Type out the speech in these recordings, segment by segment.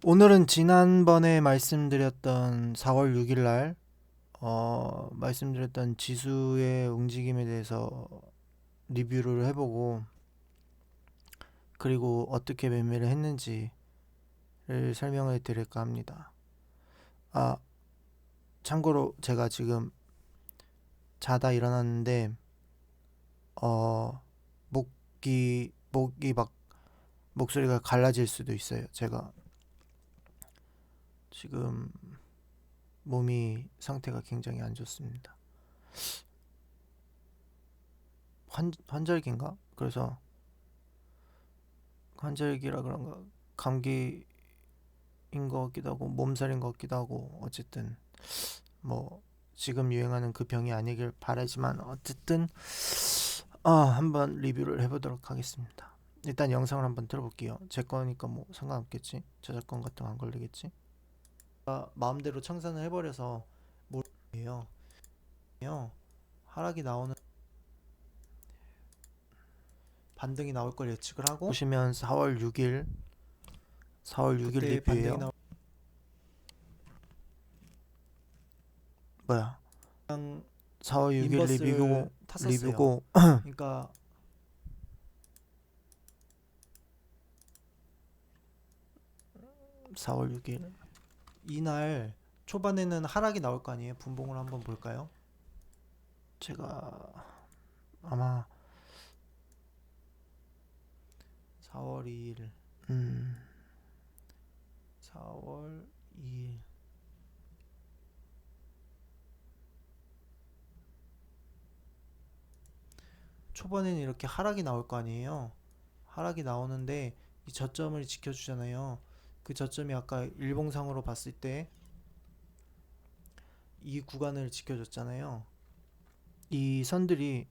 오늘은 지난번에 말씀드렸던 4월 6일 날 말씀드렸던 지수의 움직임에 대해서 리뷰를 해보고, 그리고 어떻게 매매를 했는지를 설명을 드릴까 합니다. 아, 참고로 제가 지금 자다 일어났는데 목이 막 목소리가 갈라질 수도 있어요. 제가 지금 몸이 상태가 굉장히 안 좋습니다. 환절기인가? 그래서 환절기라 그런가, 감기인 것 같기도 하고 몸살인 것 같기도 하고, 어쨌든 뭐 지금 유행하는 그 병이 아니길 바라지만, 어쨌든 한번 리뷰를 해보도록 하겠습니다. 일단 영상을 한번 들어볼게요. 제 거니까 뭐 상관없겠지, 저작권 같은 거 안 걸리겠지. 마음대로 청산을 해버려서 모르겠어요. 하락이 나오는 반등이 나올 걸 예측을 하고, 보시면 4월 6일 그때 반등이 리뷰예요. 나올 뭐야, 그냥 4월 6일 인버스를 탔었어요. 리뷰고 그러니까 4월 6일 이날 초반에는 하락이 나올 거 아니에요. 분봉을 한번 볼까요? 제가 아마 4월 2일, 음 4월 2일. 초반에는 이렇게 하락이 나올 거 아니에요. 하락이 나오는데 이 저점을 지켜주잖아요. 그 저점이 아까 일봉상으로 봤을 때 이 구간을 지켜줬잖아요. 이 선들이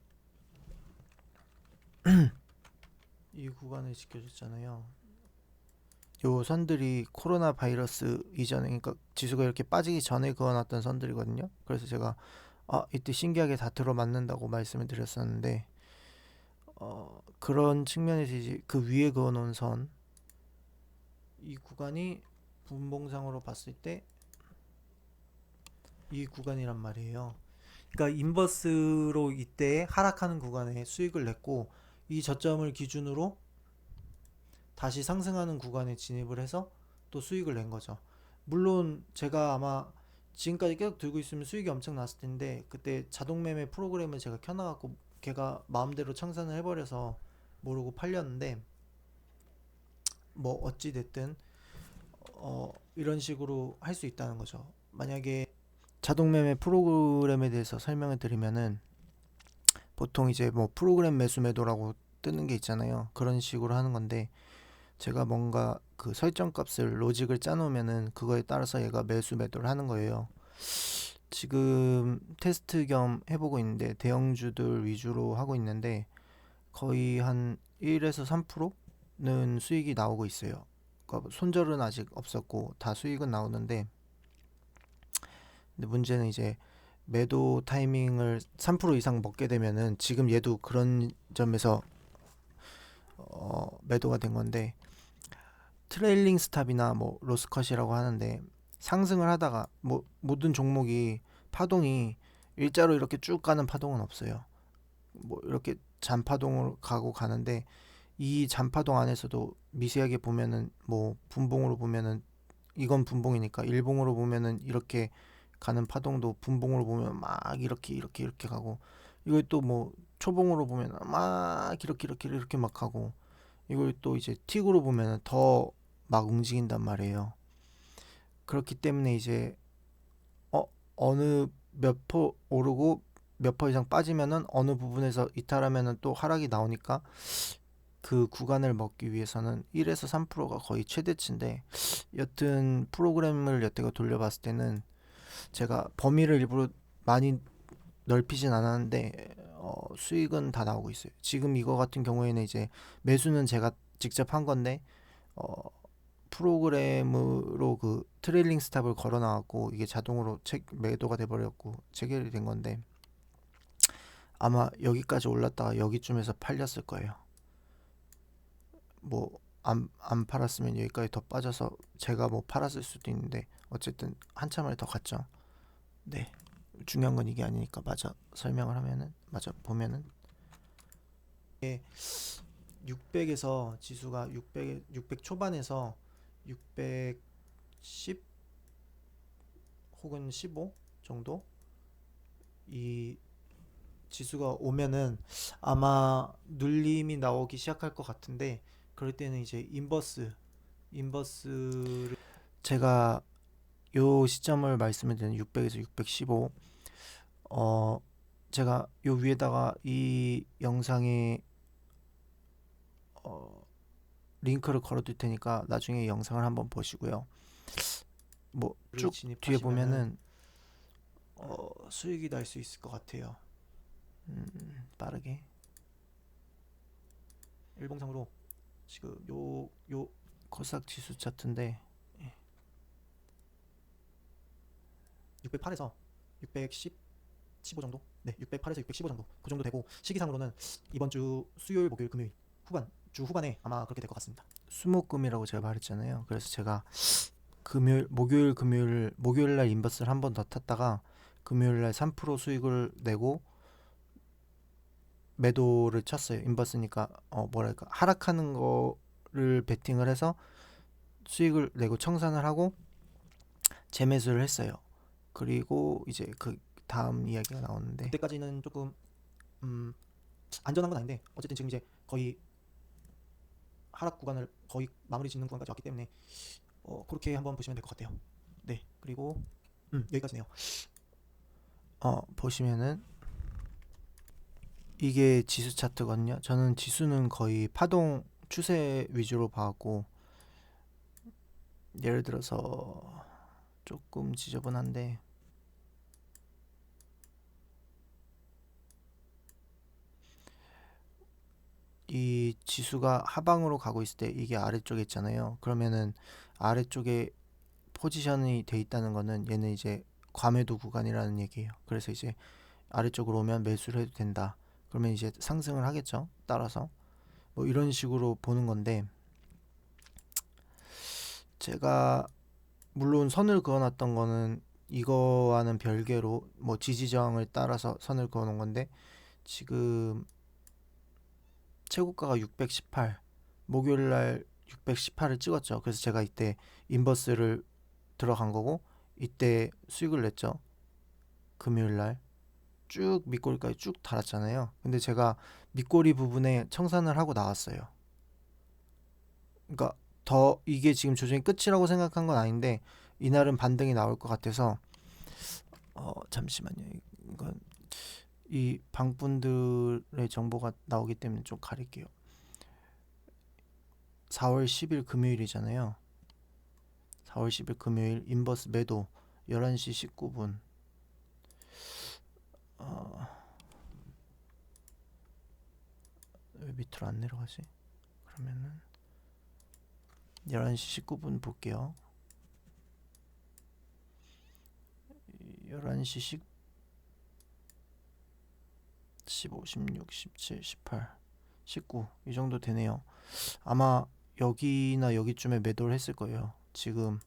이 구간을 지켜줬잖아요. 요 선들이 코로나 바이러스 이전에, 그러니까 지수가 이렇게 빠지기 전에 그어놨던 선들이거든요. 그래서 제가 이때 신기하게 다 들어맞는다고 말씀을 드렸었는데, 그런 측면에서 이제 그 위에 그어놓은 선, 이 구간이 분봉상으로 봤을 때 이 구간이란 말이에요. 그러니까 인버스로 이때 하락하는 구간에 수익을 냈고, 이 저점을 기준으로 다시 상승하는 구간에 진입을 해서 또 수익을 낸 거죠. 물론 제가 아마 지금까지 계속 들고 있으면 수익이 엄청 났을 텐데, 그때 자동 매매 프로그램을 제가 켜놔갖고 걔가 마음대로 청산을 해버려서 모르고 팔렸는데, 뭐 어찌 됐든 이런 식으로 할 수 있다는 거죠. 만약에 자동 매매 프로그램에 대해서 설명을 드리면은, 보통 이제 뭐 프로그램 매수 매도라고 뜨는 게 있잖아요. 그런 식으로 하는 건데, 제가 뭔가 그 설정 값을 로직을 짜놓으면은 그거에 따라서 얘가 매수 매도를 하는 거예요. 지금 테스트 겸 해보고 있는데, 대형주들 위주로 하고 있는데 거의 한 1에서 3%는 수익이 나오고 있어요. 그러니까 손절은 아직 없었고 다 수익은 나오는데, 근데 문제는 이제 매도 타이밍을 3% 이상 먹게 되면은, 지금 얘도 그런 점에서 매도가 된 건데, 트레일링 스탑이나 뭐 로스컷이라고 하는데, 상승을 하다가 뭐 모든 종목이 파동이 일자로 이렇게 쭉 가는 파동은 없어요. 뭐 이렇게 잔파동으로 가고 가는데, 이 잔파동 안에서도 미세하게 보면은, 뭐 분봉으로 보면은 이건 분봉이니까, 일봉으로 보면은 이렇게 가는 파동도 분봉으로 보면 막 이렇게 가고, 이걸 또 뭐 초봉으로 보면 막 이렇게 막 가고, 이걸 또 이제 틱으로 보면 더 막 움직인단 말이에요. 그렇기 때문에 이제 어느 몇 퍼 오르고 몇 퍼 이상 빠지면은, 어느 부분에서 이탈하면은 또 하락이 나오니까, 그 구간을 먹기 위해서는 1에서 3%가 거의 최대치인데, 여튼 프로그램을 여태가 돌려봤을 때는, 제가 범위를 일부러 많이 넓히진 않았는데 수익은 다 나오고 있어요. 지금 이거 같은 경우에는 이제 매수는 제가 직접 한 건데, 어, 프로그램으로 그 트레일링 스탑을 걸어 놔갖고 이게 자동으로 매도가 돼 버렸고 체결이 된 건데, 아마 여기까지 올랐다가 여기쯤에서 팔렸을 거예요. 뭐 안 팔았으면 여기까지 더 빠져서 제가 뭐 팔았을 수도 있는데 어쨌든 한참을 더 갔죠. 네. 중요한 건 이게 아니니까 마저 설명을 하면은 마저 보면은 600에서 지수가 600 초반에서 610 혹은 15 정도 이 지수가 오면은 아마 눌림이 나오기 시작할 것 같은데 그럴 때는 이제 인버스를 제가 요 시점을 말씀을 드리는 600에서 615 어 제가 요 위에다가 이 영상에 어 링크를 걸어둘 테니까 나중에 영상을 한번 보시고요. 뭐 쭉 뒤에 진입하시면은 보면은 수익이 날 수 있을 것 같아요. 빠르게 일봉상으로 지금 요 코스닥 지수 차트인데 608에서 610 15 정도? 네, 608에서 615 정도. 그 정도 되고 시기상으로는 이번 주 수요일, 목요일, 금요일 주 후반에 아마 그렇게 될 것 같습니다. 수목금이라고 제가 말했잖아요. 그래서 제가 목요일 날 인버스를 한 번 더 탔다가 금요일 날 3% 수익을 내고 매도를 쳤어요. 인버스니까 뭐랄까 하락하는 거를 베팅을 해서 수익을 내고 청산을 하고 재매수를 했어요. 그리고 이제 그 다음 이야기가 나오는데 그때까지는 조금 음, 안전한 건 아닌데 어쨌든 지금 이제 거의 하락 구간을 거의 마무리 짓는 구간까지 왔기 때문에 그렇게 한번 보시면 될 것 같아요. 네, 그리고 여기까지네요. 보시면은 이게 지수 차트거든요. 저는 지수는 거의 파동 추세 위주로 봐왔고 예를 들어서 조금 지저분한데 이 지수가 하방으로 가고 있을 때 이게 아래쪽에 있잖아요. 그러면은 아래쪽에 포지션이 돼 있다는 거는 얘는 이제 과매도 구간이라는 얘기예요. 그래서 이제 아래쪽으로 오면 매수를 해도 된다. 그러면 이제 상승을 하겠죠. 따라서 뭐 이런 식으로 보는 건데 제가 물론 선을 그어놨던 거는 이거와는 별개로 뭐 지지저항을 따라서 선을 그어놓은 건데 지금 최고가가 618 목요일날 618을 찍었죠. 그래서 제가 이때 인버스를 들어간 거고 이때 수익을 냈죠. 금요일날 쭉 밑꼬리까지 쭉 달았잖아요. 근데 제가 밑꼬리 부분에 청산을 하고 나왔어요. 그러니까 더 이게 지금 조정이 끝이라고 생각한 건 아닌데 이날은 반등이 나올 것 같아서 잠시만요. 이건 이 방분들의 정보가 나오기 때문에 좀 가릴게요. 4월 10일 금요일이잖아요. 4월 10일 금요일 인버스 매도 11시 19분. 왜 밑으로 안 내려가지? 그러면은 11시 19분 볼게요. 11시 15, 16, 17, 18, 19 이 정도 되네요. 아마 여기나 여기쯤에 매도를 했을 거예요. 지금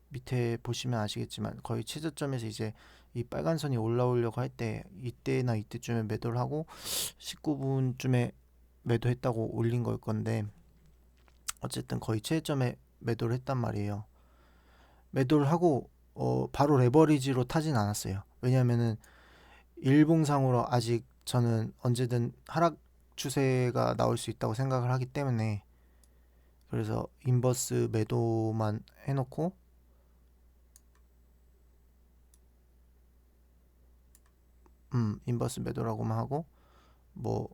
밑에 보시면 아시겠지만 거의 최저점에서 이제 이 빨간 선이 올라오려고 할 때 이때나 이때쯤에 매도를 하고 19분쯤에 매도했다고 올린 걸 건데 어쨌든 거의 최저점에 매도를 했단 말이에요. 매도를 하고 바로 레버리지로 타진 않았어요. 왜냐하면은 일봉상으로 아직 저는 언제든 하락 추세가 나올 수 있다고 생각을 하기 때문에 그래서 인버스 매도만 해놓고 인버스 매도라고만 하고 뭐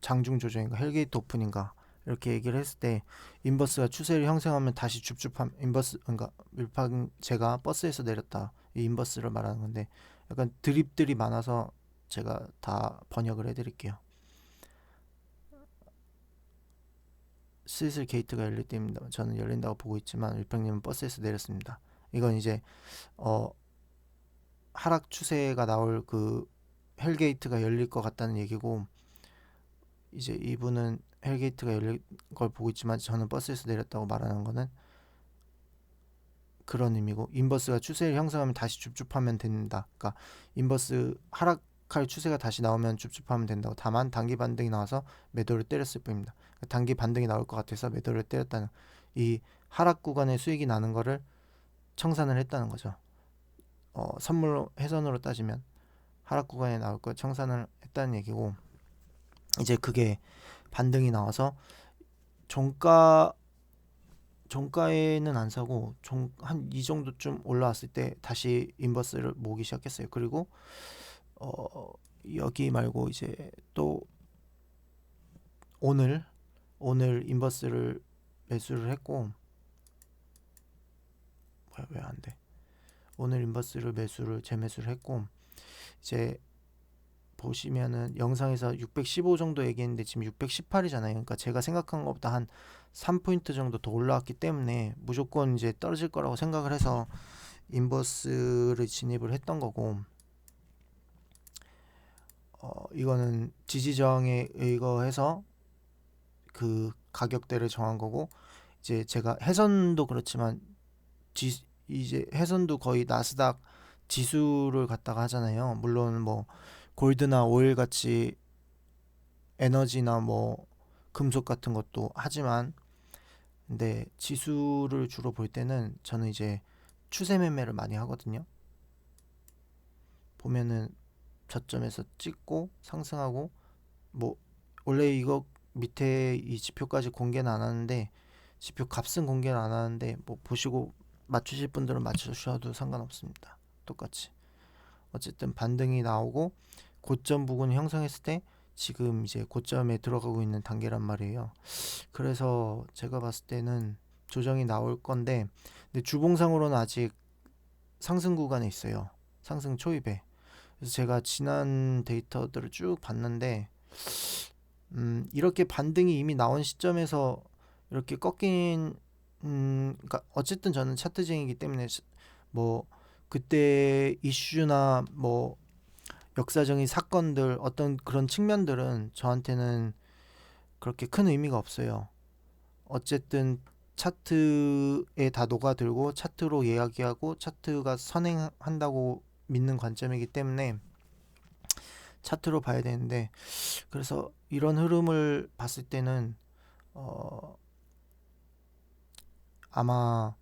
장중 조정인가 헬게이트 오픈인가 이렇게 얘기를 했을 때 인버스가 추세를 형성하면 다시 줍줍함 인버스 그러니까 밀팡 제가 버스에서 내렸다 이 인버스를 말하는 건데 약간 드립들이 많아서 제가 다 번역을 해드릴게요. 슬슬 게이트가 열릴 때입니다. 저는 열린다고 보고 있지만 밀팡님은 버스에서 내렸습니다. 이건 이제 어 하락 추세가 나올 그 헬게이트가 열릴 것 같다는 얘기고 이제 이분은 헬게이트가 열린 걸 보고 있지만 저는 버스에서 내렸다고 말하는 거는 그런 의미고, 인버스가 추세를 형성하면 다시 줍줍하면 된다. 그러니까 인버스 하락할 추세가 다시 나오면 줍줍하면 된다고. 다만 단기 반등이 나와서 매도를 때렸을 뿐입니다. 그러니까 단기 반등이 나올 것 같아서 매도를 때렸다는, 이 하락 구간의 수익이 나는 거를 청산을 했다는 거죠. 선물로 해선으로 따지면 하락 구간에 나올 걸 청산을 했다는 얘기고, 이제 그게 반등이 나와서 종가 종가에는 안 사고 한 이 정도쯤 올라왔을 때 다시 인버스를 모으기 시작했어요. 그리고 어, 여기 말고 이제 또 오늘 인버스를 매수를 했고, 왜 안 돼? 오늘 인버스를 재매수를 했고, 이제 보시면은 영상에서 615 정도 얘기했는데 지금 618이잖아요. 그러니까 제가 생각한 것보다 한 3포인트 정도 더 올라왔기 때문에 무조건 이제 떨어질 거라고 생각을 해서 인버스를 진입을 했던 거고, 이거는 지지 저항에 의거해서 그 가격대를 정한 거고, 이제 제가 해선도 그렇지만 이제 해선도 거의 나스닥 지수를 갖다가 하잖아요. 물론 뭐 골드나 오일 같이 에너지나 뭐 금속 같은 것도 하지만, 근데 지수를 주로 볼 때는 저는 이제 추세 매매를 많이 하거든요. 보면은 저점에서 찍고 상승하고, 뭐 원래 이거 밑에 이 지표까지 공개는 안 하는데, 지표 값은 공개는 안 하는데 뭐 보시고 맞추실 분들은 맞추셔도 상관없습니다. 똑같이 어쨌든 반등이 나오고 고점 부근 형성했을 때 지금 이제 고점에 들어가고 있는 단계란 말이에요. 그래서 제가 봤을 때는 조정이 나올 건데, 근데 주봉상으로는 아직 상승 구간에 있어요. 상승 초입에. 그래서 제가 지난 데이터들을 쭉 봤는데, 이렇게 반등이 이미 나온 시점에서 이렇게 꺾인, 그러니까 어쨌든 저는 차트쟁이기 때문에 뭐 그때 이슈나 뭐 역사적인 사건들 어떤 그런 측면들은 저한테는 그렇게 큰 의미가 없어요. 어쨌든 차트에 다 녹아들고 차트로 이야기하고 차트가 선행한다고 믿는 관점이기 때문에 차트로 봐야 되는데, 그래서 이런 흐름을 봤을 때는 어, 아마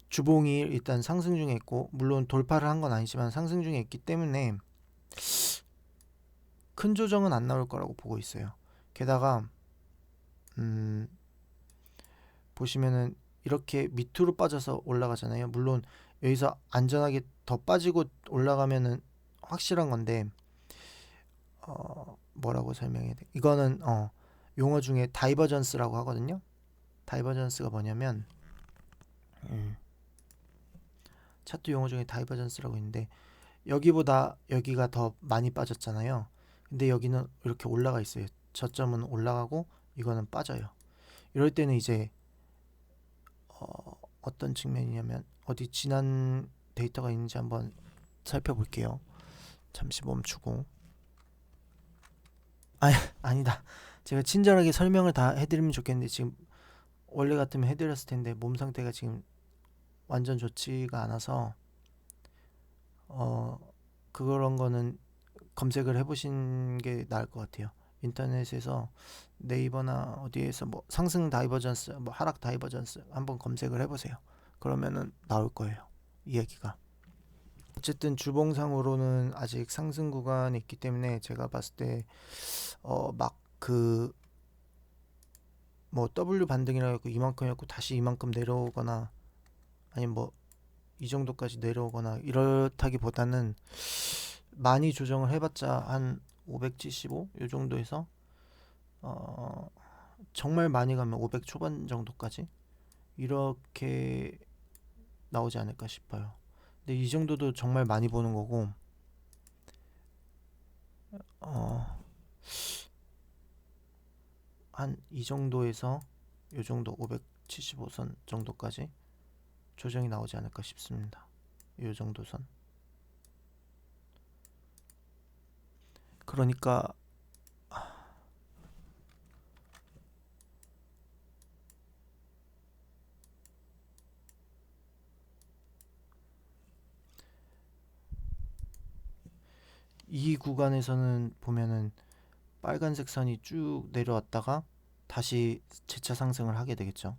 주봉이 일단 상승 중에 있고, 물론 돌파를 한 건 아니지만 상승 중에 있기 때문에 큰 조정은 안 나올 거라고 보고 있어요. 게다가 음, 보시면은 이렇게 밑으로 빠져서 올라가잖아요. 물론 여기서 안전하게 더 빠지고 올라가면은 확실한 건데, 뭐라고 설명해야 돼? 이거는 용어 중에 다이버전스라고 하거든요. 다이버전스가 뭐냐면, 차트 용어 중에 다이버전스라고 있는데, 여기보다 여기가 더 많이 빠졌잖아요. 근데 여기는 이렇게 올라가 있어요. 저점은 올라가고 이거는 빠져요. 이럴 때는 이제 어떤 측면이냐면, 어디 지난 데이터가 있는지 한번 살펴볼게요. 잠시 멈추고. 아니다. 제가 친절하게 설명을 다 해드리면 좋겠는데, 지금 원래 같으면 해드렸을 텐데 몸 상태가 지금 완전 좋지가 않아서 그런 거는 검색을 해보신 게 나을 것 같아요. 인터넷에서 네이버나 어디에서 뭐 상승 다이버전스, 뭐 하락 다이버전스 한번 검색을 해보세요. 그러면은 나올 거예요, 이 얘기가. 어쨌든 주봉상으로는 아직 상승 구간이 있기 때문에 제가 봤을 때 막 그 뭐 W 반등이라고 했고 이만큼이었고 다시 이만큼 내려오거나, 아니면 뭐 이 정도까지 내려오거나 이렇다기보다는 많이 조정을 해봤자 한 575 이 정도에서 어 정말 많이 가면 500 초반 정도까지 이렇게 나오지 않을까 싶어요. 근데 이 정도도 정말 많이 보는 거고, 한 이 정도에서 이 정도 575선 정도까지 조정이 나오지 않을까 싶습니다. 이 정도 선. 그러니까 이 구간에서는 보면은 빨간색 선이 쭉 내려왔다가 다시 재차 상승을 하게 되겠죠.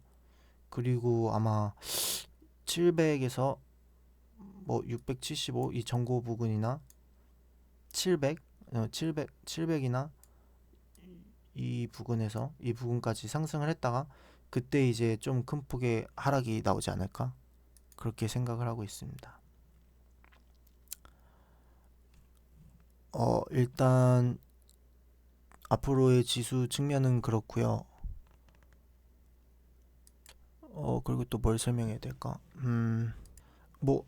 그리고 아마 700에서 뭐 675 이 전고 부근이나 700, 700이나 이 부근에서 이 부근까지 상승을 했다가 그때 이제 좀 큰 폭의 하락이 나오지 않을까 그렇게 생각을 하고 있습니다. 일단 앞으로의 지수 측면은 그렇고요. 그리고 또 뭘 설명해야 될까? 뭐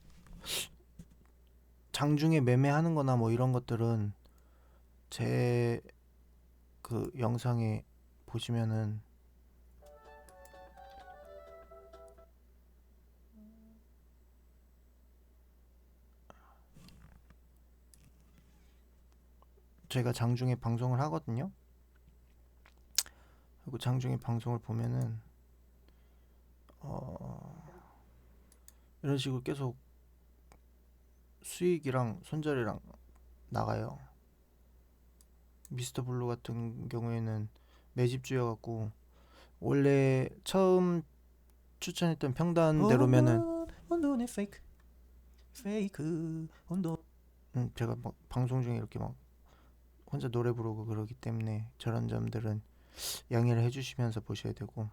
장중에 매매하는 거나 뭐 이런 것들은 제 그 영상에 보시면은 제가 장중에 방송을 하거든요. 그리고 장중에 방송을 보면은 이런 식으로 계속 수익이랑 손절이랑 나가요. 미스터 블루 같은 경우에는 매집주여갖고 원래 처음 추천했던 평단대로면은 혼돈의 페이크 페이크 혼돈. 제가 막 방송 중에 이렇게 막 혼자 노래 부르고 그러기 때문에 저런 점들은 양해를 해주시면서 보셔야 되고,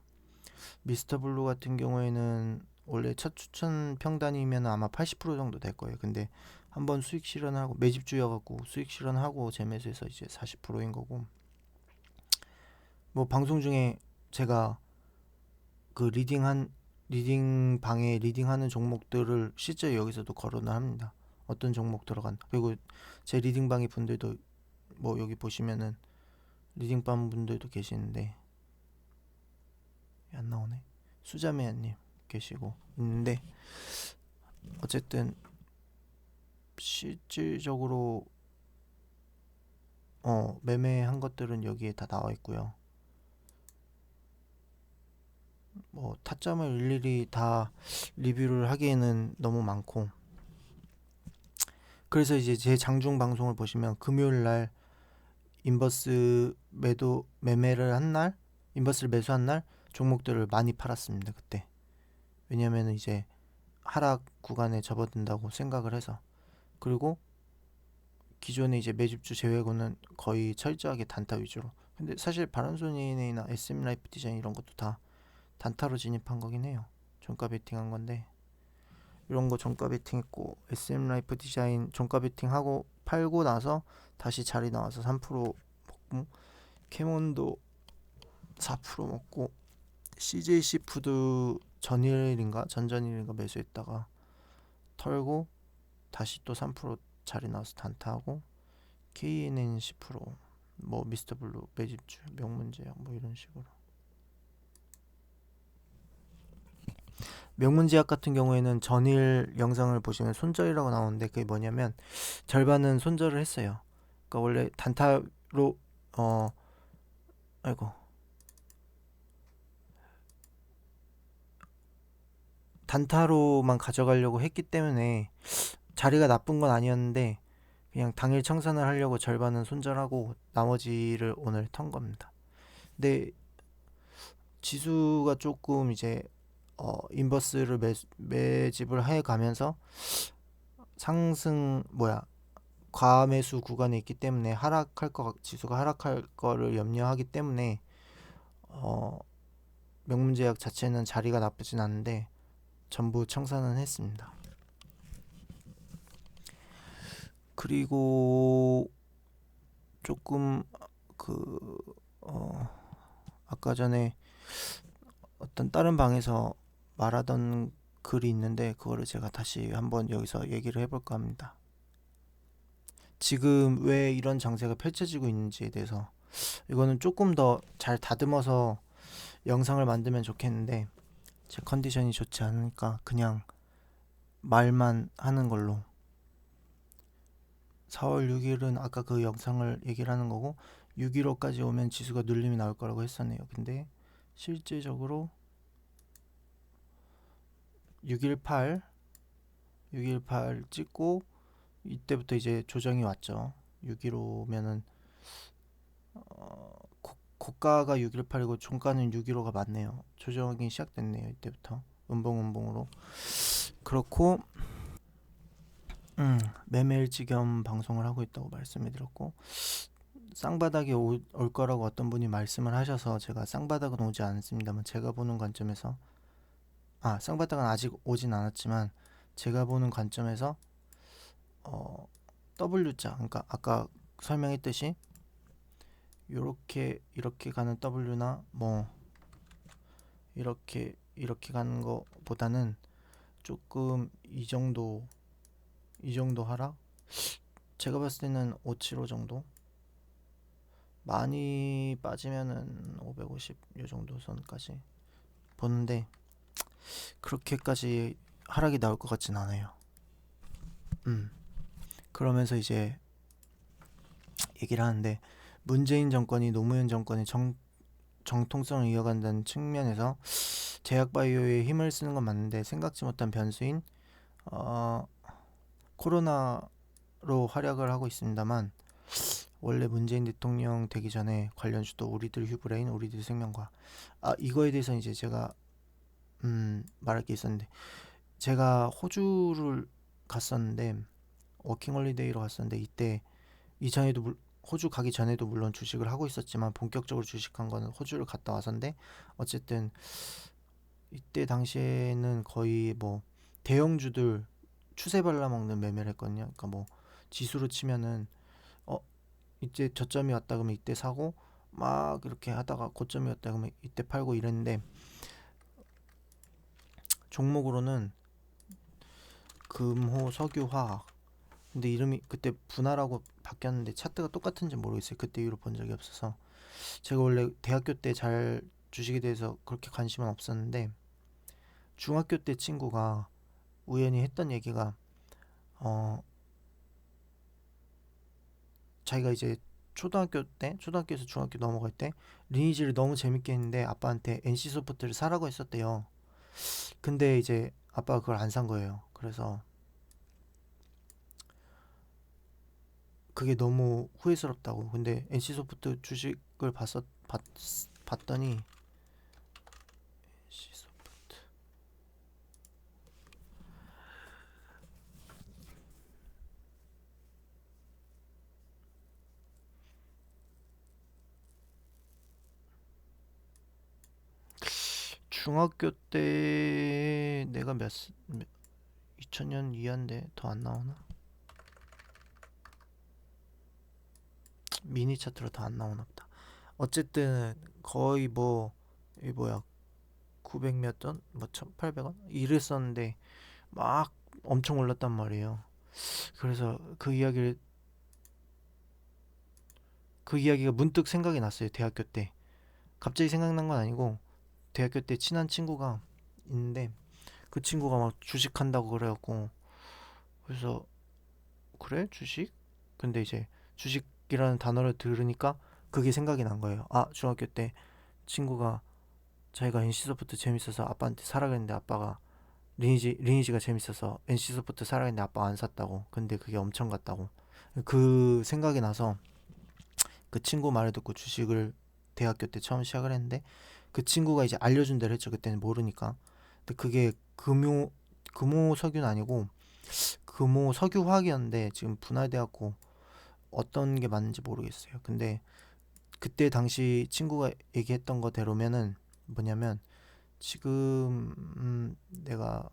미스터 블루 같은 경우에는 원래 첫 추천 평단이면 아마 80% 정도 될 거예요. 근데 한번 수익 실현하고 매집주여갖고 수익 실현하고 재매수해서 이제 40%인 거고, 뭐 방송 중에 제가 그 리딩 방에 리딩하는 종목들을 실제 여기서도 거론을 합니다. 어떤 종목 들어간다. 그리고 제 리딩 방의 분들도 뭐 여기 보시면은 리딩 방 분들도 계시는데 안 나오네. 수자매님 계시고 있는데 어쨌든 실질적으로 매매한 것들은 여기에 다 나와 있고요. 뭐 타점을 일일이 다 리뷰를 하기에는 너무 많고, 그래서 이제 제 장중 방송을 보시면 금요일 날 인버스 매매를 한 날, 인버스를 매수한 날 종목들을 많이 팔았습니다. 그때. 왜냐면은 이제 하락 구간에 접어든다고 생각을 해서. 그리고 기존에 이제 매집주 제외고는 거의 철저하게 단타 위주로. 근데 사실 바람소니나 SM 라이프 디자인 이런 것도 다 단타로 진입한 거긴 해요. 종가 베팅한 건데, 이런 거 종가 베팅했고 SM 라이프 디자인 종가 베팅하고 팔고 나서 다시 자리 나와서 3% 먹고, 캐몬도 4% 먹고, CJC 푸드 전일인가 전전일인가 매수했다가 털고 다시 또 3% 자리 나와서 단타하고, KNN 10%, 뭐 미스터 블루 매집주 명문제약 뭐 이런 식으로. 명문제약 같은 경우에는 전일 영상을 보시면 손절이라고 나오는데 그게 뭐냐면 절반은 손절을 했어요. 그러니까 원래 단타로 어 아이고 단타로만 가져가려고 했기 때문에 자리가 나쁜 건 아니었는데 그냥 당일 청산을 하려고 절반은 손절하고 나머지를 오늘 턴 겁니다. 근데 지수가 조금 이제 인버스를 매집을 해 가면서 상승 과매수 구간에 있기 때문에 지수가 하락할 거를 염려하기 때문에 어, 명문제약 자체는 자리가 나쁘진 않은데 전부 청산은 했습니다. 그리고 조금 그 아까 전에 어떤 다른 방에서 말하던 글이 있는데 그거를 제가 다시 한번 여기서 얘기를 해볼까 합니다. 지금 왜 이런 장세가 펼쳐지고 있는지에 대해서, 이거는 조금 더 잘 다듬어서 영상을 만들면 좋겠는데 제 컨디션이 좋지 않으니까 그냥 말만 하는 걸로. 4월 6일은 아까 그 영상을 얘기를 하는 거고 615까지 오면 지수가 눌림이 나올 거라고 했었네요. 근데 실질적으로 618 찍고 이때부터 이제 조정이 왔죠. 615면은 고가가 618이고 종가는 615가 맞네요. 조정이 시작됐네요. 이때부터 음봉으로. 그렇고 매매일지 겸 방송을 하고 있다고 말씀을 드렸고, 쌍바닥이 올 거라고 어떤 분이 말씀을 하셔서 제가 쌍바닥은 오지 않습니다만, 제가 보는 관점에서 쌍바닥은 아직 오진 않았지만 제가 보는 관점에서 W자, 그러니까 아까 설명했듯이 이렇게 가는 W나 뭐 이렇게 가는 거보다는 조금 이 정도 하락? 제가 봤을 때는 575 정도? 많이 빠지면은 550 요 정도 선까지 보는데, 그렇게까지 하락이 나올 것 같진 않아요. 그러면서 이제 얘기를 하는데, 문재인 정권이 노무현 정권의 정통성을 이어간다는 측면에서 제약바이오에 힘을 쓰는 건 맞는데, 생각지 못한 변수인 코로나로 활약을 하고 있습니다만, 원래 문재인 대통령 되기 전에 관련 주도 우리들 휴브레인, 우리들 생명과, 이거에 대해서 이제 제가 말할 게 있었는데, 제가 호주를 갔었는데, 워킹홀리데이로 갔었는데, 이때 이전에도 호주 가기 전에도 물론 주식을 하고 있었지만 본격적으로 주식한 거는 호주를 갔다 와서인데, 어쨌든 이때 당시에는 거의 뭐 대형주들 추세 발라먹는 매매를 했거든요. 그러니까 뭐 지수로 치면은 이제 저점이 왔다 그러면 이때 사고, 막 이렇게 하다가 고점이 왔다 그러면 이때 팔고 이랬는데, 종목으로는 금호, 석유, 화학. 근데 이름이 그때 분할하고 바뀌었는데 차트가 똑같은지 모르겠어요. 그때 이후로 본 적이 없어서. 제가 원래 대학교 때 잘 주식에 대해서 그렇게 관심은 없었는데, 중학교 때 친구가 우연히 했던 얘기가, 어 자기가 이제 초등학교에서 중학교 넘어갈 때 리니지를 너무 재밌게 했는데 아빠한테 NC 소프트를 사라고 했었대요. 근데 이제 아빠가 그걸 안 산 거예요. 그래서 그게 너무 후회스럽다고. 근데 NC 소프트 주식을 봤더니, NC 소프트 중학교 때 내가 2000년 이하인데 더 안 나오나? 미니 차트로 더 안 나오나 보다. 어쨌든 거의 뭐 이 뭐야 900 몇 원, 뭐 1800원 이랬었는데 막 엄청 올랐단 말이에요. 그래서 그 이야기가 문득 생각이 났어요. 대학교 때. 갑자기 생각난 건 아니고, 대학교 때 친한 친구가 있는데, 그 친구가 막 주식한다고 그래갖고, 그래서 그래 주식? 근데 이제 주식이라는 단어를 들으니까 그게 생각이 난 거예요. 중학교 때 친구가 자기가 NC소프트 재밌어서 아빠한테 사라 그랬는데, 아빠가 리니지가 재밌어서 NC소프트 사라 그랬는데 아빠가 안 샀다고. 근데 그게 엄청 갔다고. 그 생각이 나서 그 친구 말을 듣고 주식을 대학교 때 처음 시작을 했는데, 그 친구가 이제 알려준 대로 했죠. 그때는 모르니까. 근데 그게 금호 석유는 아니고 금호 석유화학이었는데, 지금 분할돼갖고 어떤 게 맞는지 모르겠어요. 근데 그때 당시 친구가 얘기했던 거대로면은 뭐냐면, 지금 내가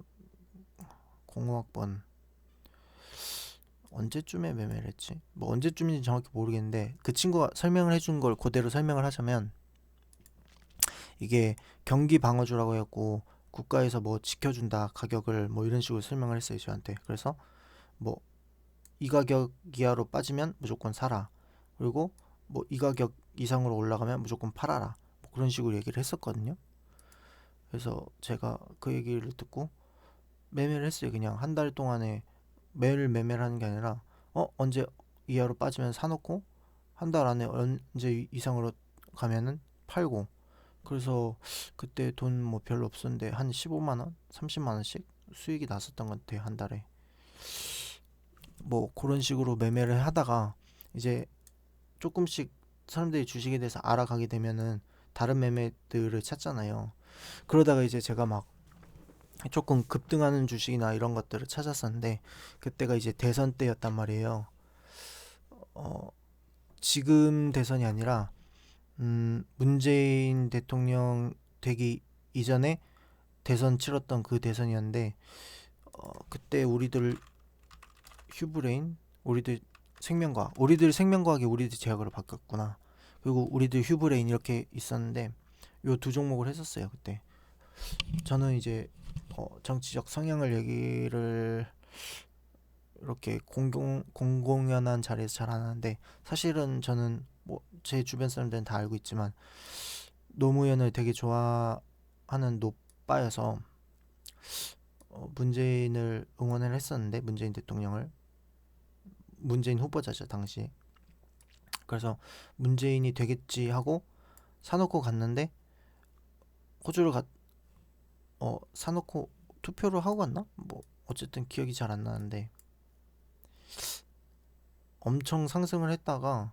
공호학번 언제쯤에 매매를 했지? 뭐 언제쯤인지 정확히 모르겠는데, 그 친구가 설명을 해준 걸 그대로 설명을 하자면, 이게 경기 방어주라고 했고 국가에서 뭐 지켜준다 가격을, 뭐 이런 식으로 설명을 했어요 저한테. 그래서 뭐 이 가격 이하로 빠지면 무조건 사라, 그리고 뭐 이 가격 이상으로 올라가면 무조건 팔아라, 뭐 그런 식으로 얘기를 했었거든요. 그래서 제가 그 얘기를 듣고 매매를 했어요. 그냥 한 달 동안에 매일 매매를 하는 게 아니라, 언제 이하로 빠지면 사놓고, 한 달 안에 언제 이상으로 가면은 팔고. 그래서 그때 돈 뭐 별로 없었는데 한 15만 원, 30만 원씩 수익이 났었던 것 같아요, 한 달에. 뭐 그런 식으로 매매를 하다가 이제 조금씩 사람들이 주식에 대해서 알아가게 되면은 다른 매매들을 찾잖아요. 그러다가 이제 제가 막 조금 급등하는 주식이나 이런 것들을 찾았었는데 그때가 이제 대선 때였단 말이에요. 어, 지금 대선이 아니라 문재인 대통령 되기 이전에 대선 치렀던 그 대선이었는데 그때 우리들 휴브레인, 우리들 생명과학이 우리들 제약으로 바뀌었구나. 그리고 우리들 휴브레인 이렇게 있었는데 요 두 종목을 했었어요 그때. 저는 이제 정치적 성향을 얘기를 이렇게 공공연한 자리에서 잘 안 하는데 사실은 저는 뭐 제 주변 사람들은 다 알고 있지만 노무현을 되게 좋아하는 노빠여서 문재인을 응원을 했었는데 문재인 대통령을 문재인 후보자죠 당시. 그래서 문재인이 되겠지 하고 사놓고 갔는데 호주를 사놓고 투표를 하고 갔나? 뭐 어쨌든 기억이 잘 안 나는데 엄청 상승을 했다가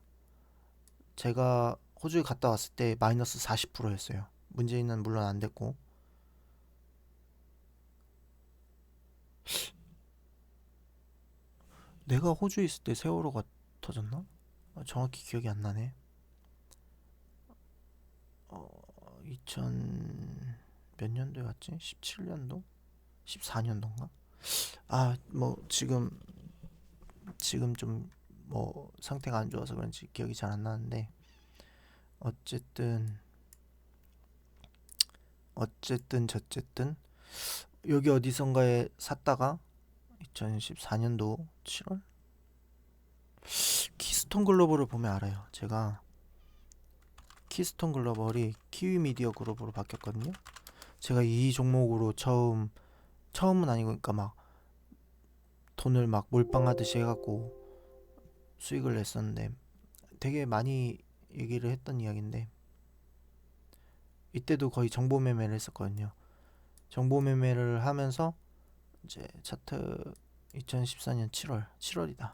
제가 호주에 갔다 왔을 때 마이너스 40%였어요. 문재인은 물론 안 됐고. 내가 호주에 있을 때 세월호가 터졌나? 정확히 기억이 안 나네. 2000 몇 년도에 왔지? 17년도? 14년도인가? 뭐 지금 좀 뭐 상태가 안 좋아서 그런지 기억이 잘 안 나는데 어쨌든 저쨌든 여기 어디선가에 샀다가 2014년도 7월 키스톤 글로벌을 보면 알아요. 제가 키스톤 글로벌이 키위 미디어 그룹으로 바뀌었거든요. 제가 이 종목으로 처음은 아니고 그러니까 막 돈을 막 몰빵하듯이 해갖고 수익을 냈었는데 되게 많이 얘기를 했던 이야기인데 이때도 거의 정보 매매를 했었거든요. 정보 매매를 하면서 이제 차트 2014년 7월이다.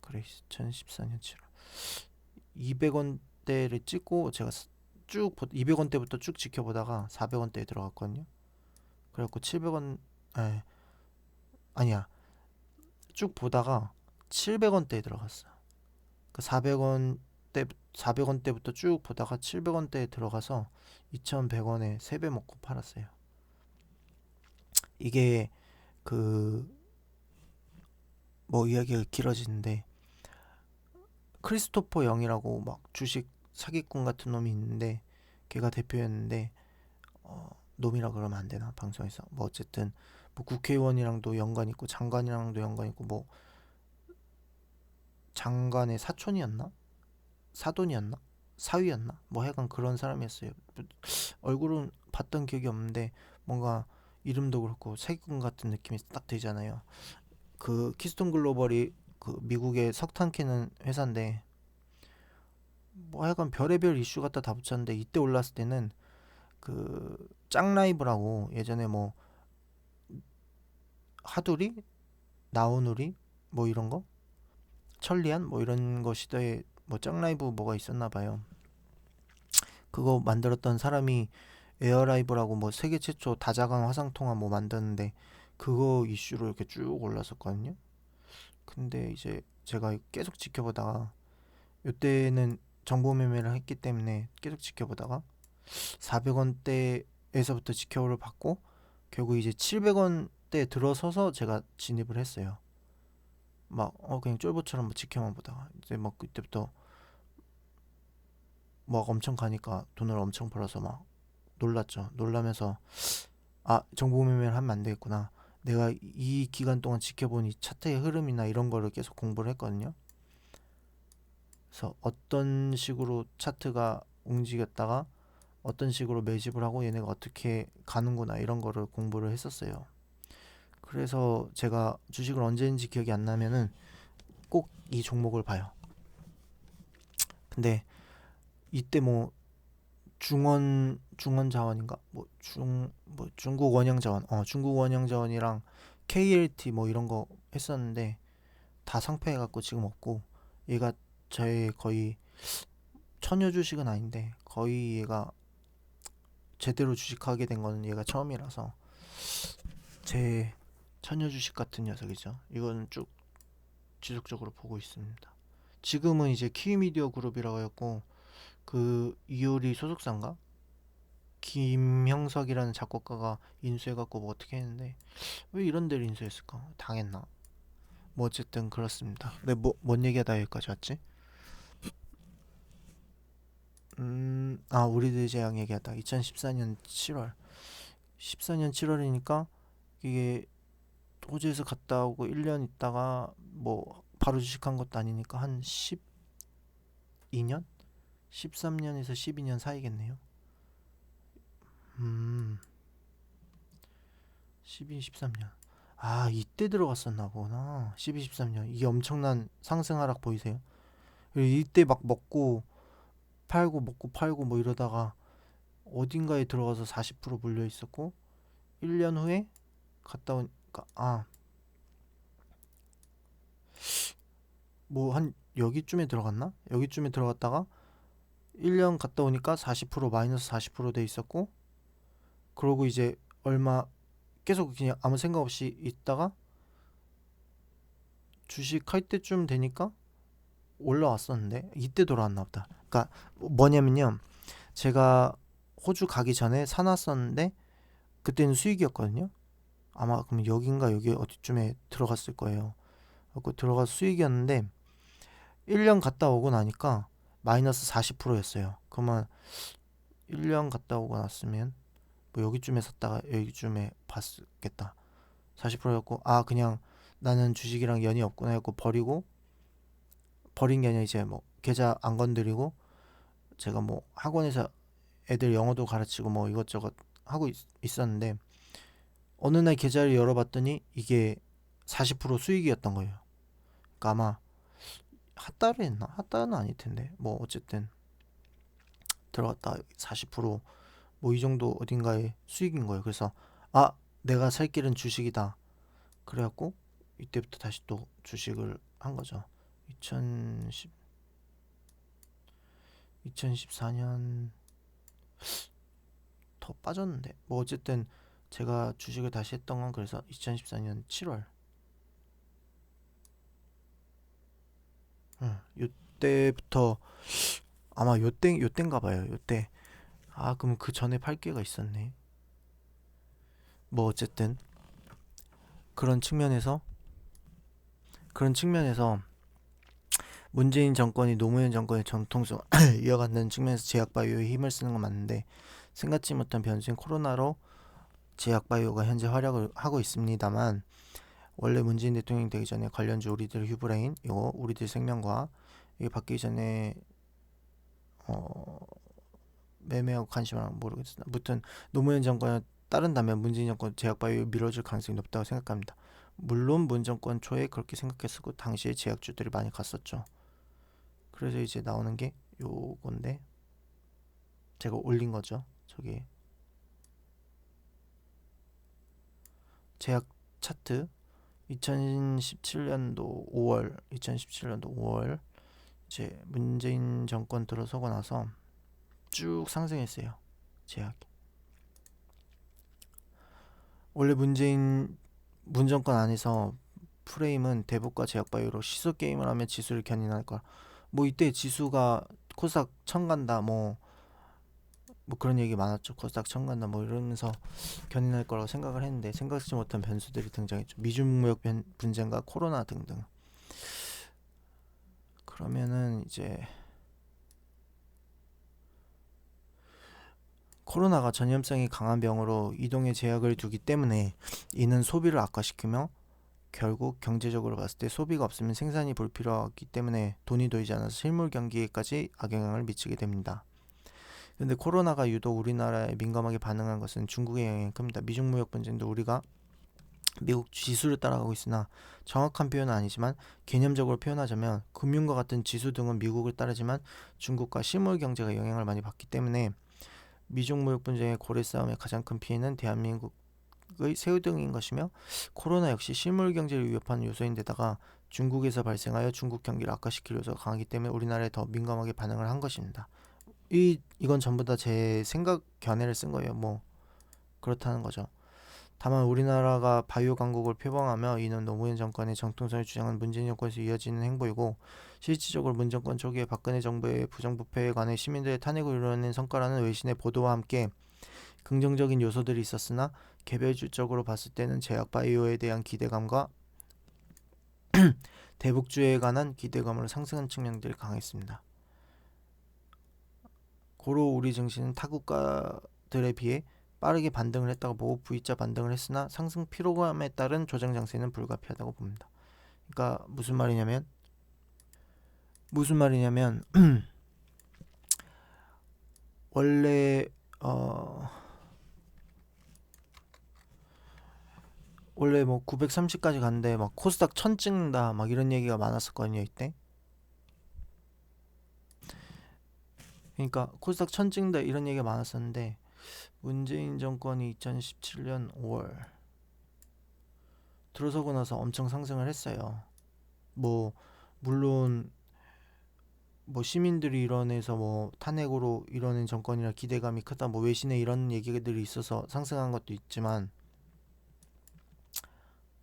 그래 2014년 7월 200원대를 찍고 제가 쭉 200원대부터 쭉 지켜보다가 400원대에 들어갔거든요. 그래갖고 700원 아니야 쭉 보다가 700원대에 들어갔어. 그 400원대부터 쭉 보다가 700원대에 들어가서 2,100원에 3배 먹고 팔았어요. 이게 그 뭐 이야기가 길어지는데 크리스토퍼 영이라고 막 주식 사기꾼 같은 놈이 있는데 걔가 대표였는데 놈이라 그러면 안 되나 방송에서 뭐 어쨌든 뭐 국회의원이랑도 연관 있고 장관이랑도 연관 있고 뭐 장관의 사촌이었나 사돈이었나 사위였나 뭐 하여간 그런 사람이었어요. 얼굴은 봤던 기억이 없는데 뭔가 이름도 그렇고 사기꾼 같은 느낌이 딱 들잖아요. 그 키스톤 글로벌이 그 미국의 석탄 캐는 회사인데 뭐 하여간 별의별 이슈 갖다 다 붙였는데 이때 올랐을 때는 그 짱라이브라고 예전에 뭐 하두리 나우누리 뭐 이런 거 천리안 뭐 이런 거 시대에 뭐 짱라이브 뭐가 있었나 봐요. 그거 만들었던 사람이 에어라이브라고 뭐 세계 최초 다자강 화상통화 뭐 만드는데 그거 이슈로 이렇게 쭉 올랐었거든요. 근데 이제 제가 계속 지켜보다가 이때는 정보 매매를 했기 때문에 계속 지켜보다가 400원대에서부터 지켜를 받고 결국 이제 700원대 들어서서 제가 진입을 했어요. 막 그냥 쫄보처럼 뭐 지켜만 보다가 이제 막 그때부터 막 엄청 가니까 돈을 엄청 벌어서 막 놀랐죠. 놀라면서 정보 매매를 하면 안 되겠구나. 내가 이 기간 동안 지켜본 이 차트의 흐름이나 이런 거를 계속 공부를 했거든요. 그래서 어떤 식으로 차트가 움직였다가 어떤 식으로 매집을 하고 얘네가 어떻게 가는구나 이런 거를 공부를 했었어요. 그래서 제가 주식을 언제 했는지 기억이 안 나면은 꼭 이 종목을 봐요. 근데 이때 뭐 중원 자원인가 뭐 중국 원형 자원 중국 원형 자원이랑 KLT 뭐 이런 거 했었는데 다 상폐해갖고 지금 없고, 얘가 저의 거의 처녀 주식은 아닌데 거의 얘가 제대로 주식하게 된 거는 얘가 처음이라서 제 처녀 주식 같은 녀석이죠. 이거는 쭉 지속적으로 보고 있습니다. 지금은 이제 키위미디어 그룹이라고 했고, 그 이효리 소속사인가? 김형석이라는 작곡가가 인수해갖고 뭐 어떻게 했는데 왜 이런 데를 인수했을까? 당했나? 뭐 어쨌든 그렇습니다. 근데 뭔 얘기하다 여기까지 왔지? 우리들 제약 얘기하다 2014년 7월 14년 7월이니까 이게 호주에서 갔다 오고 1년 있다가 뭐 바로 주식한 것도 아니니까 한 12년? 13년에서 12년 사이겠네요. 12, 13년. 이때 들어갔었나 보구나. 12, 13년. 이게 엄청난 상승 하락 보이세요? 그리고 이때 막 먹고 팔고 먹고 팔고 뭐 이러다가 어딘가에 들어가서 40% 물려 있었고 1년 후에 갔다 오니까 뭐 한 여기쯤에 들어갔나? 여기쯤에 들어갔다가 1년 갔다 오니까 40% 마이너스 40% 돼 있었고, 그러고 이제 얼마 계속 그냥 아무 생각 없이 있다가 주식 할 때쯤 되니까 올라왔었는데 이때 돌아왔나 보다. 그러니까 뭐냐면요, 제가 호주 가기 전에 사놨었는데 그때는 수익이었거든요. 아마 그럼 여긴가 여기 어디쯤에 들어갔을 거예요. 그래서 들어가서 수익이었는데 1년 갔다 오고 나니까 마이너스 40%였어요. 그러면 1년 갔다 오고 났으면 뭐 여기쯤에 샀다가 여기쯤에 봤겠다. 40%였고 그냥 나는 주식이랑 연이 없구나 했고 버린 게 아니라 이제 뭐 계좌 안 건드리고 제가 뭐 학원에서 애들 영어도 가르치고 뭐 이것저것 하고 있었는데 어느 날 계좌를 열어봤더니 이게 40% 수익이었던 거예요. 그러니까 아마 핫달을 했나? 핫달은 아닐 텐데 뭐 어쨌든 들어갔다 40%뭐 이 정도 어딘가에 수익인 거예요. 그래서 내가 살 길은 주식이다. 그래갖고 이때부터 다시 또 주식을 한 거죠. 2014년 더 빠졌는데 뭐 어쨌든 제가 주식을 다시 했던 건 그래서 2014년 7월 요때부터 아마 요때인가 봐요. 요때 그럼 그 전에 팔 기회가 있었네. 뭐 어쨌든 그런 측면에서 문재인 정권이 노무현 정권의 전통수 이어받는 측면에서 제약바이오에 힘을 쓰는 건 맞는데 생각지 못한 변수인 코로나로 제약바이오가 현재 활약을 하고 있습니다만 원래 문재인 대통령이 되기 전에 관련주 우리들 휴브레인 이거 우리들 생명과 이게 바뀌기 전에 매매하고 관심을 모르겠으나 아무튼 노무현 정권을 따른다면 문재인 정권 제약바이오 미뤄질 가능성이 높다고 생각합니다. 물론 문 정권 초에 그렇게 생각했었고 당시에 제약주들이 많이 갔었죠. 그래서 이제 나오는 게 요건데 제가 올린 거죠. 저기 제약 차트 2017년도 5월 이제 문재인 정권 들어서고 나서 쭉 상승했어요. 제약이. 원래 문 정권 안에서 프레임은 대북과 제약바이오로 시소 게임을 하면 지수를 견인할 거야. 뭐 이때 지수가 코스닥 천 간다 뭐 그런 얘기 많았죠. 코스닥 천 간다 뭐 이러면서 견인할 거라고 생각을 했는데 생각지 못한 변수들이 등장했죠. 미중 무역 분쟁과 코로나 등등. 그러면은 이제 코로나가 전염성이 강한 병으로 이동에 제약을 두기 때문에 이는 소비를 악화시키며 결국 경제적으로 봤을 때 소비가 없으면 생산이 불필요하기 때문에 돈이 도이지 않아서 실물 경기에까지 악영향을 미치게 됩니다. 근데 코로나가 유독 우리나라에 민감하게 반응한 것은 중국의 영향이 큽니다. 미중 무역 분쟁도 우리가 미국 지수를 따라가고 있으나 정확한 표현은 아니지만 개념적으로 표현하자면 금융과 같은 지수 등은 미국을 따르지만 중국과 실물 경제가 영향을 많이 받기 때문에 미중 무역 분쟁의 고래 싸움의 가장 큰 피해는 대한민국의 새우등인 것이며 코로나 역시 실물 경제를 위협하는 요소인데다가 중국에서 발생하여 중국 경기를 악화시킬 요소가 강하기 때문에 우리나라에 더 민감하게 반응을 한 것입니다. 이건 전부 다 제 생각 견해를 쓴 거예요. 뭐 그렇다는 거죠. 다만 우리나라가 바이오 강국을 표방하며 이는 노무현 정권의 정통성을 주장한 문재인 정권에서 이어지는 행보이고 실질적으로 문 정권 초기에 박근혜 정부의 부정부패에 관해 시민들의 탄핵을 이뤄낸 성과라는 외신의 보도와 함께 긍정적인 요소들이 있었으나 개별주적으로 봤을 때는 제약 바이오에 대한 기대감과 대북주의에 관한 기대감으로 상승한 측면들이 강했습니다. 고로 우리 증시는 타국가들에 비해 빠르게 반등을 했다가 보고 V자 반등을 했으나 상승 피로감에 따른 조정 장세는 불가피하다고 봅니다. 그러니까 무슨 말이냐면 원래 원래 뭐 930까지 갔는데 막 코스닥 1000 찍는다 막 이런 얘기가 많았었거든요 이때. 그러니까 코스닥 1000 찍는다 이런 얘기가 많았었는데 문재인 정권이 2017년 5월 들어서고 나서 엄청 상승을 했어요. 뭐 물론 뭐 시민들이 이뤄내서 뭐 탄핵으로 이뤄낸 정권이라 기대감이 크다 뭐 외신에 이런 얘기들이 있어서 상승한 것도 있지만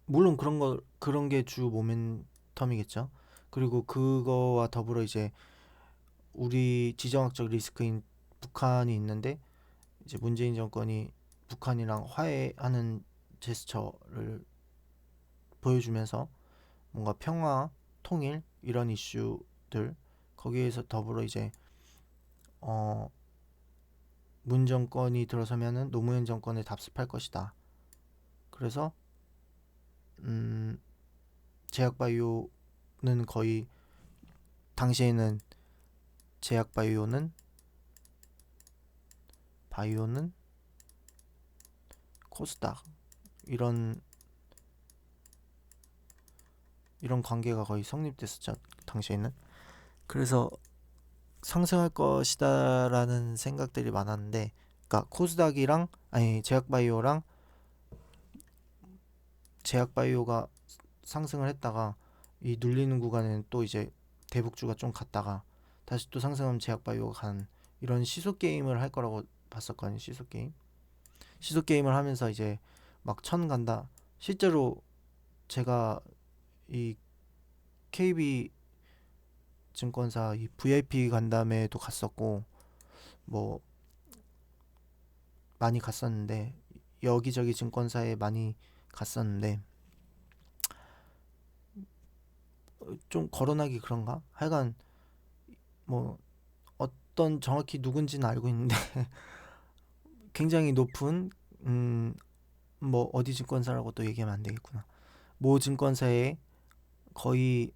물론 그런 게 주 모멘텀이겠죠. 그리고 그거와 더불어 이제 우리 지정학적 리스크인 북한이 있는데 이제 문재인 정권이 북한이랑 화해하는 제스처를 보여주면서 뭔가 평화, 통일 이런 이슈들 거기에서 더불어 이제 문 정권이 들어서면은 노무현 정권에 답습할 것이다. 그래서 제약바이오는 거의 당시에는 제약바이오는 코스닥 이런 관계가 거의 성립됐었죠 당시에는. 그래서 상승할 것이다라는 생각들이 많았는데, 그러니까 코스닥이랑 아니 제약바이오가 상승을 했다가 이 눌리는 구간에는 또 이제 대북주가 좀 갔다가 다시 또 상승하면 제약바이오가 간 이런 시소 게임을 할 거라고 봤었거든요. 시소 게임을 하면서 이제 막 1000 간다. 실제로 제가 이 KB 증권사 이 VIP 간담회도 갔었고 뭐 많이 갔었는데 여기저기 증권사에 많이 갔었는데 좀 거론하기 그런가? 하여간 뭐 어떤 정확히 누군지는 알고 있는데 굉장히 높은 뭐 어디 증권사라고 또 얘기하면 안 되겠구나. 모 증권사에 거의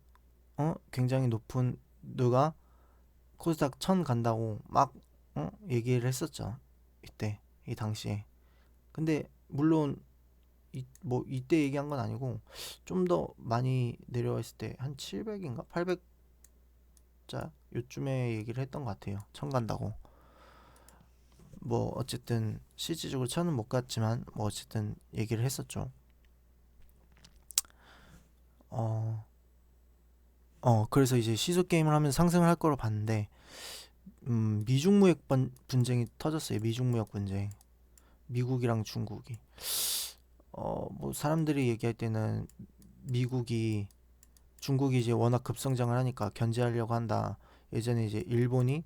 굉장히 높은 누가 코스닥 1000 간다고 막 얘기를 했었죠. 이 당시에. 근데 물론 뭐 이때 얘기한 건 아니고 좀 더 많이 내려와 있을 때 한 700인가 800자 요쯤에 얘기를 했던 것 같아요. 1000 간다고. 뭐 어쨌든 실질적으로 1000은 못 갔지만 뭐 어쨌든 얘기를 했었죠. 그래서 이제 시소 게임을 하면서 상승을 할 거로 봤는데 미중 무역 분쟁이 터졌어요. 미중 무역 분쟁. 미국이랑 중국이. 뭐 사람들이 얘기할 때는 중국이 이제 워낙 급성장을 하니까 견제하려고 한다. 예전에 이제 일본이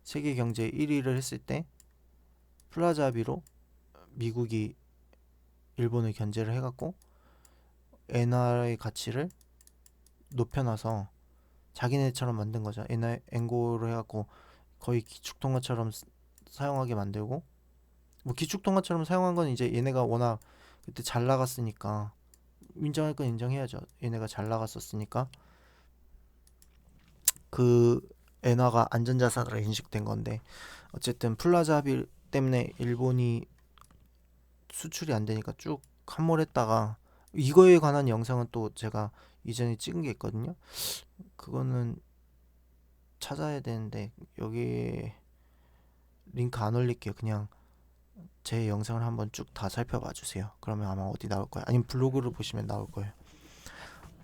세계 경제 1위를 했을 때 플라자 합의로 미국이 일본을 견제를 해갖고 엔화의 가치를 높여놔서 자기네처럼 만든 거죠. 엔고를 해갖고 거의 기축통화처럼 사용하게 만들고 뭐 기축통화처럼 사용한 건 이제 얘네가 워낙 그때 잘 나갔으니까 인정할 건 인정해야죠. 얘네가 잘 나갔었으니까 그 엔화가 안전자산으로 인식된 건데 어쨌든 플라자 합의 때문에 일본이 수출이 안 되니까 쭉 함몰했다가 이거에 관한 영상은 또 제가 이전에 찍은 게 있거든요. 그거는 찾아야 되는데 여기 링크 안 올릴게요. 그냥 제 영상을 한번 쭉 다 살펴봐 주세요. 그러면 아마 어디 나올 거예요. 아니면 블로그를 보시면 나올 거예요.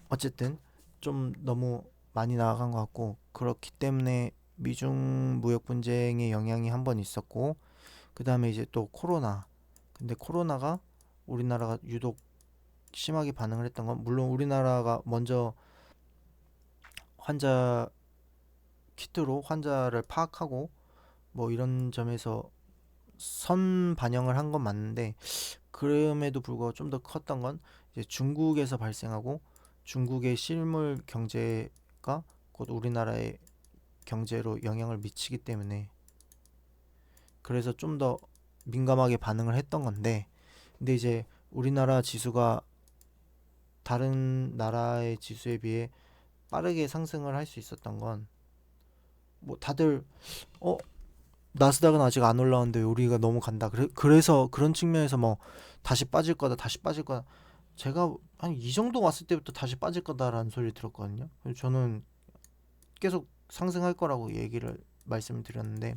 어쨌든 좀 너무 많이 나아간 것 같고 그렇기 때문에 미중 무역 분쟁의 영향이 한 번 있었고 그 다음에 이제 또 코로나. 근데 코로나가 우리나라가 유독 심하게 반응을 했던 건 물론 우리나라가 먼저 환자 키트로 환자를 파악하고 뭐 이런 점에서 선 반영을 한 건 맞는데 그럼에도 불구하고 좀 더 컸던 건 이제 중국에서 발생하고 중국의 실물 경제가 곧 우리나라의 경제로 영향을 미치기 때문에 그래서 좀 더 민감하게 반응을 했던 건데 근데 이제 우리나라 지수가 다른 나라의 지수에 비해 빠르게 상승을 할 수 있었던 건 뭐 다들 어 나스닥은 아직 안 올라오는데 우리가 너무 간다. 그래서 그런 측면에서 뭐 다시 빠질 거다, 다시 빠질 거다. 제가 한 이 정도 왔을 때부터 다시 빠질 거다라는 소리 들었거든요. 그래서 저는 계속 상승할 거라고 얘기를 말씀을 드렸는데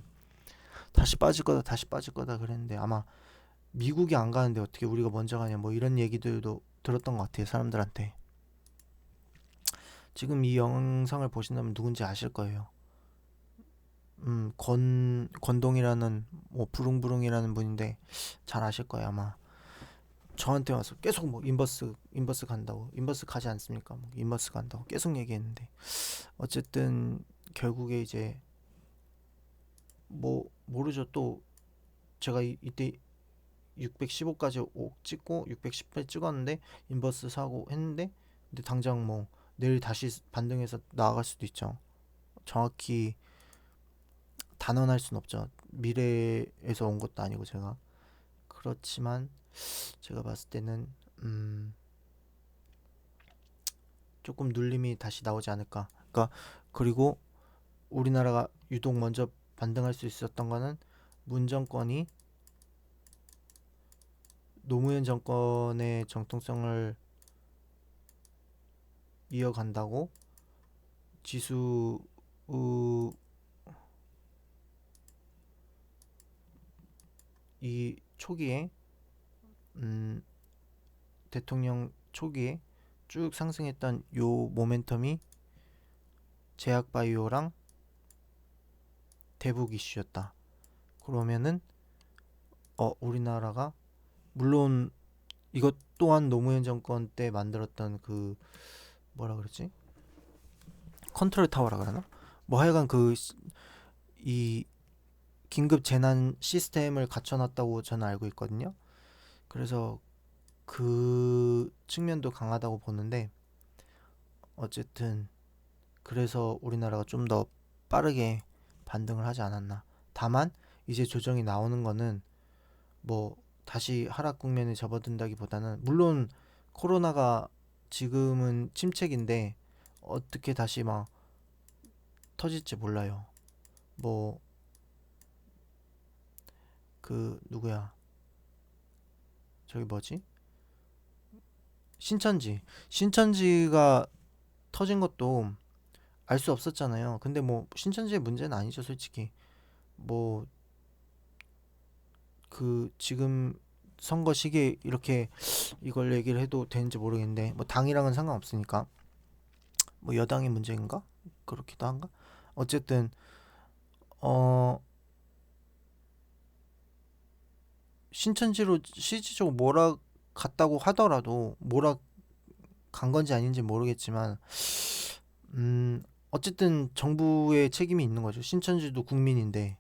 다시 빠질 거다, 다시 빠질 거다 그랬는데 아마 미국이 안 가는데 어떻게 우리가 먼저 가냐 뭐 이런 얘기들도 들었던 것 같아요, 사람들한테. 지금 이 영상을 보신다면 누군지 아실 거예요. 권동이라는 뭐 부릉부릉이라는 분인데 잘 아실 거예요 아마. 저한테 와서 계속 뭐 인버스 간다고 인버스 가지 않습니까? 뭐 인버스 간다고 계속 얘기했는데 어쨌든 결국에 이제 뭐 모르죠. 또 제가 이때 615까지 찍고 610에 찍었는데 인버스 사고 했는데 근데 당장 뭐 내일 다시 반등해서 나아갈 수도 있죠. 정확히 단언할 순 없죠. 미래에서 온 것도 아니고 제가. 그렇지만 제가 봤을 때는 음, 조금 눌림이 다시 나오지 않을까. 그러니까 그리고 우리나라가 유독 먼저 반등할 수 있었던 거는 문 정권이 노무현 정권의 정통성을 이어간다고 지수 이 초기에 음, 대통령 초기에 쭉 상승했던 요 모멘텀이 제약바이오랑 대북 이슈였다. 그러면은 우리나라가 물론 이것 또한 노무현 정권 때 만들었던 그 뭐라 그랬지? 컨트롤 타워라 그러나? 뭐 하여간 이 긴급 재난 시스템을 갖춰놨다고 저는 알고 있거든요. 그래서 그 측면도 강하다고 보는데 어쨌든 그래서 우리나라가 좀 더 빠르게 반등을 하지 않았나. 다만 이제 조정이 나오는 거는 뭐 다시 하락 국면에 접어든다기보다는 물론 코로나가 지금은 침체기인데 어떻게 다시 막 터질지 몰라요. 뭐 그 누구야? 저기 뭐지? 신천지가 터진 것도 알 수 없었잖아요. 근데 뭐 신천지의 문제는 아니죠, 솔직히. 뭐 그 지금 선거 시기에 이렇게 이걸 얘기를 해도 되는지 모르겠는데 뭐 당이랑은 상관없으니까 뭐 여당의 문제인가? 그렇기도 한가? 어쨌든 어 신천지로 실질적으로 몰아 갔다고 하더라도 몰아 간 건지 아닌지 모르겠지만 어쨌든 정부의 책임이 있는 거죠. 신천지도 국민인데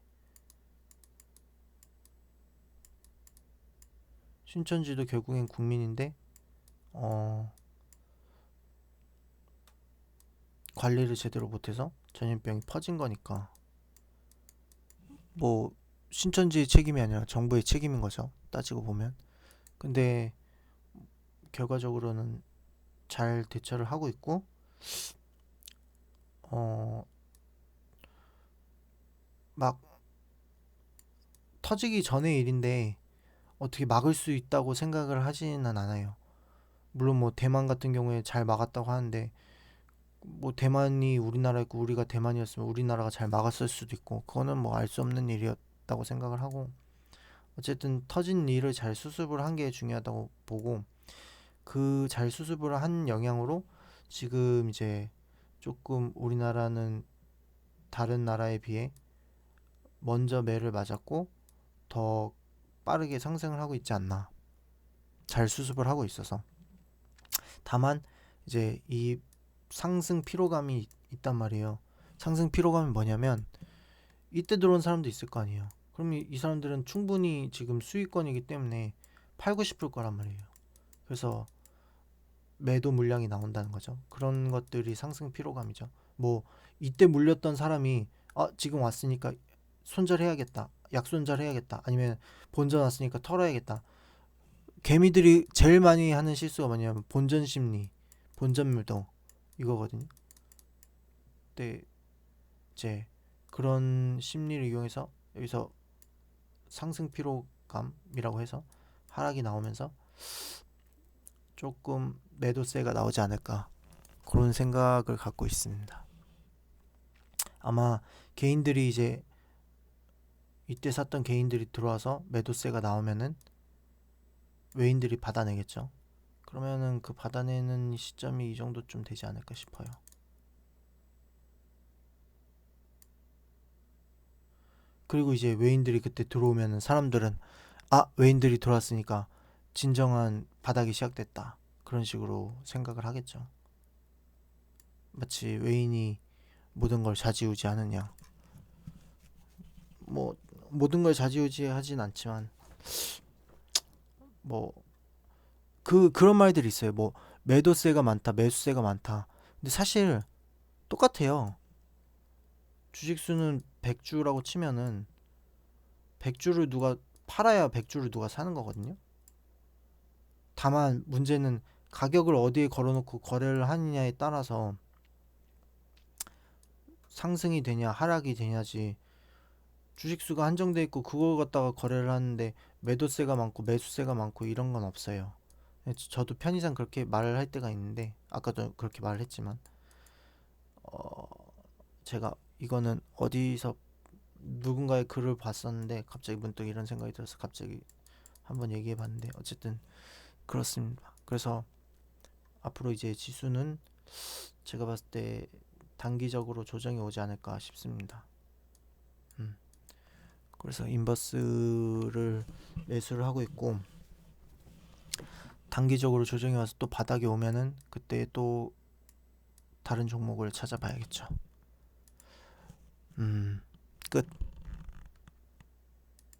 신천지도 결국엔 국민인데 어 관리를 제대로 못해서 전염병이 퍼진 거니까 뭐 신천지의 책임이 아니라 정부의 책임인 거죠. 따지고 보면. 근데 결과적으로는 잘 대처를 하고 있고 어 막 터지기 전의 일인데 어떻게 막을 수 있다고 생각을 하지는 않아요. 물론 뭐 대만 같은 경우에 잘 막았다고 하는데 뭐 대만이 우리나라였고 우리가 대만이었으면 우리나라가 잘 막았을 수도 있고 그거는 뭐 알 수 없는 일이었다고 생각을 하고 어쨌든 터진 일을 잘 수습을 한 게 중요하다고 보고 그 잘 수습을 한 영향으로 지금 이제 조금 우리나라는 다른 나라에 비해 먼저 매를 맞았고 더 빠르게 상승을 하고 있지 않나. 잘 수습을 하고 있어서. 다만 이제 이 상승 피로감이 있단 말이에요. 상승 피로감이 뭐냐면 이때 들어온 사람도 있을 거 아니에요. 그럼 이 사람들은 충분히 지금 수익권이기 때문에 팔고 싶을 거란 말이에요. 그래서 매도 물량이 나온다는 거죠. 그런 것들이 상승 피로감이죠. 뭐 이때 물렸던 사람이 지금 왔으니까 손절해야겠다. 약손절해야겠다. 아니면 본전 왔으니까 털어야겠다. 개미들이 제일 많이 하는 실수가 뭐냐면 본전 심리, 본전 매도 이거거든요. 근데 이제 그런 심리를 이용해서 여기서 상승 피로감이라고 해서 하락이 나오면서 조금 매도세가 나오지 않을까 그런 생각을 갖고 있습니다. 아마 개인들이 이제 이때 샀던 개인들이 들어와서 매도세가 나오면은 외인들이 받아내겠죠. 그러면은 그 받아내는 시점이 이 정도쯤 되지 않을까 싶어요. 그리고 이제 외인들이 그때 들어오면은 사람들은 외인들이 들어왔으니까 진정한 바닥이 시작됐다. 그런 식으로 생각을 하겠죠. 마치 외인이 모든 걸 좌지우지하느냐. 뭐 모든 걸 좌지우지하진 않지만 뭐 그런 말들이 있어요. 뭐 매도세가 많다, 매수세가 많다. 근데 사실 똑같아요. 주식수는 100주라고 치면은 100주를 누가 팔아야 100주를 누가 사는 거거든요. 다만 문제는 가격을 어디에 걸어놓고 거래를 하느냐에 따라서 상승이 되냐 하락이 되냐지 주식수가 한정돼 있고 그걸 갖다가 거래를 하는데 매도세가 많고 매수세가 많고 이런 건 없어요. 저도 편의상 그렇게 말을 할 때가 있는데 아까도 그렇게 말을 했지만 어, 제가 이거는 어디서 누군가의 글을 봤었는데 갑자기 문득 이런 생각이 들어서 갑자기 한번 얘기해 봤는데 어쨌든 그렇습니다. 그래서 앞으로 이제 지수는 제가 봤을 때 단기적으로 조정이 오지 않을까 싶습니다. 음. 그래서 인버스를 매수를 하고 있고 단기적으로 조정이 와서 또 바닥에 오면은 그때 또 다른 종목을 찾아봐야겠죠. 끝.